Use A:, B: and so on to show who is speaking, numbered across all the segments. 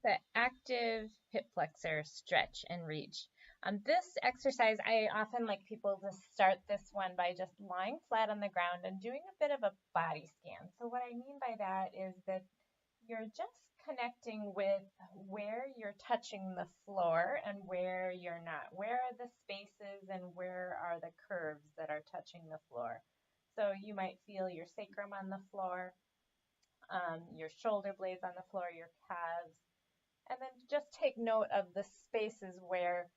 A: The active hip flexor stretch and reach. This exercise, I often like people to start this one by just lying flat on the ground and doing a bit of a body scan. So what I mean by that is that you're just connecting with where you're touching the floor and where you're not. Where are the spaces and where are the curves that are touching the floor? So you might feel your sacrum on the floor, your shoulder blades on the floor, your calves, and then just take note of the spaces where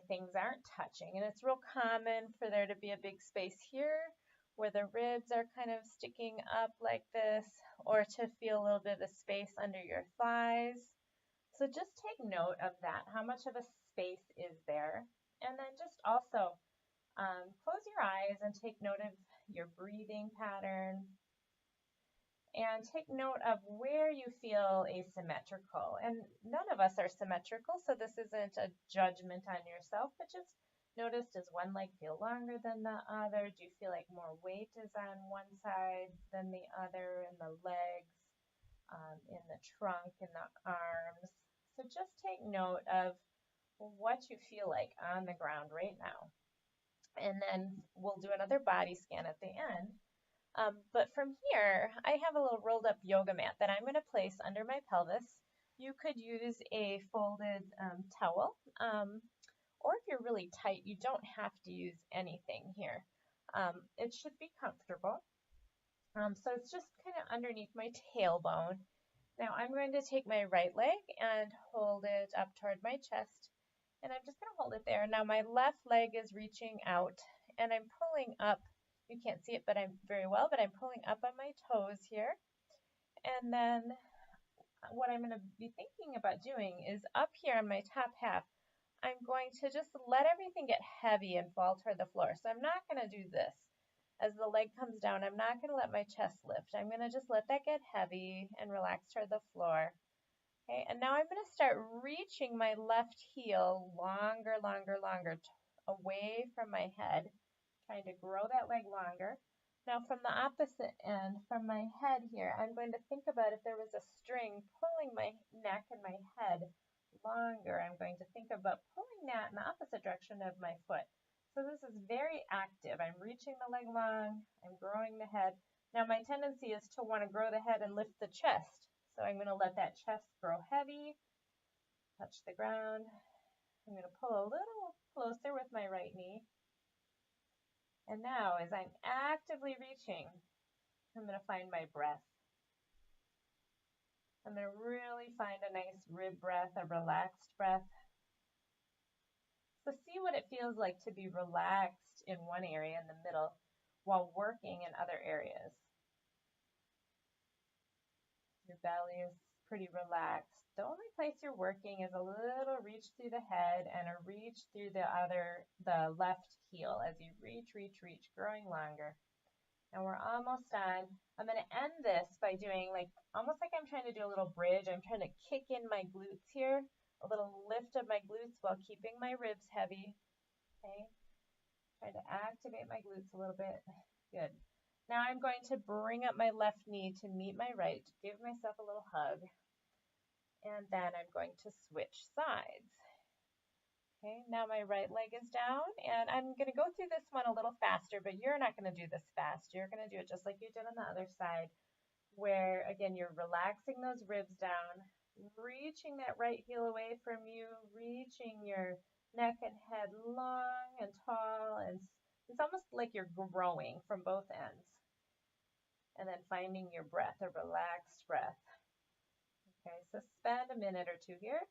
A: things aren't touching. And it's real common for there to be a big space here where the ribs are kind of sticking up like this, or to feel a little bit of space under your thighs. So just take note of that. How much of a space is there? And then just also close your eyes and take note of your breathing pattern, and take note of where you feel asymmetrical. And none of us are symmetrical, so this isn't a judgment on yourself, but just notice, does one leg feel longer than the other? Do you feel like more weight is on one side than the other, in the legs, in the trunk, in the arms? So just take note of what you feel like on the ground right now. And then we'll do another body scan at the end. But from here, I have a little rolled up yoga mat that I'm going to place under my pelvis. You could use a folded towel, or if you're really tight, you don't have to use anything here. It should be comfortable. So it's just kind of underneath my tailbone. Now I'm going to take my right leg and hold it up toward my chest, and I'm just going to hold it there. Now my left leg is reaching out, and I'm pulling up. You can't see it but I'm pulling up on my toes here. And then what I'm going to be thinking about doing is up here on my top half, I'm going to just let everything get heavy and fall toward the floor. So I'm not going to do this. As the leg comes down, I'm not going to let my chest lift. I'm going to just let that get heavy and relax toward the floor. Okay, and now I'm going to start reaching my left heel longer, away from my head, trying to grow that leg longer. Now from the opposite end, from my head here, I'm going to think about if there was a string pulling my neck and my head longer. I'm going to think about pulling that in the opposite direction of my foot. So this is very active. I'm reaching the leg long, I'm growing the head. Now my tendency is to want to grow the head and lift the chest. So I'm going to let that chest grow heavy, touch the ground. I'm going to pull a little closer with my right knee. And now, as I'm actively reaching, I'm going to find my breath. I'm going to really find a nice rib breath, a relaxed breath. So see what it feels like to be relaxed in one area in the middle while working in other areas. Your belly is pretty relaxed. The only place you're working is a little reach through the head and a reach through the left heel as you reach, growing longer. And we're almost done. I'm going to end this by doing almost like I'm trying to do a little bridge. I'm trying to kick in my glutes here, a little lift of my glutes while keeping my ribs heavy. Okay, trying to activate my glutes a little bit. Good. Now I'm going to bring up my left knee to meet my right, give myself a little hug. And then I'm going to switch sides. Okay, now my right leg is down, and I'm going to go through this one a little faster, but you're not going to do this fast. You're going to do it just like you did on the other side, where, again, you're relaxing those ribs down, reaching that right heel away from you, reaching your neck and head long and tall, and it's almost like you're growing from both ends. And then finding your breath, a relaxed breath. Okay, so spend a minute or two here.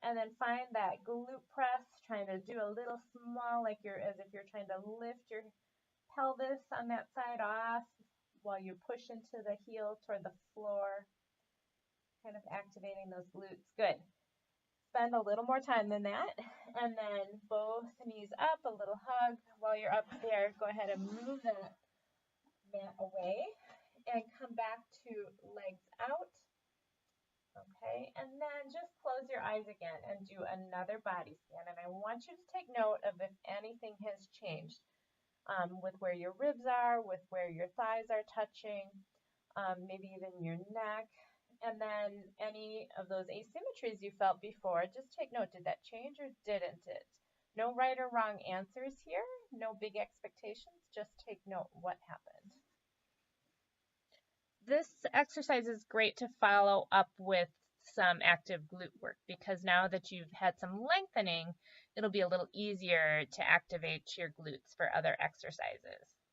A: And then find that glute press, trying to do a little small, as if you're trying to lift your pelvis on that side off while you push into the heel toward the floor, kind of activating those glutes. Good. Spend a little more time than that. And then both knees up, a little hug. While you're up there, go ahead and move that mat away and come back to legs out. Okay, and then just close your eyes again and do another body scan. And I want you to take note of if anything has changed with where your ribs are, with where your thighs are touching, maybe even your neck. And then any of those asymmetries you felt before, just take note. Did that change or didn't it? No right or wrong answers here. No big expectations. Just take note what happened. This exercise is great to follow up with some active glute work because now that you've had some lengthening, it'll be a little easier to activate your glutes for other exercises.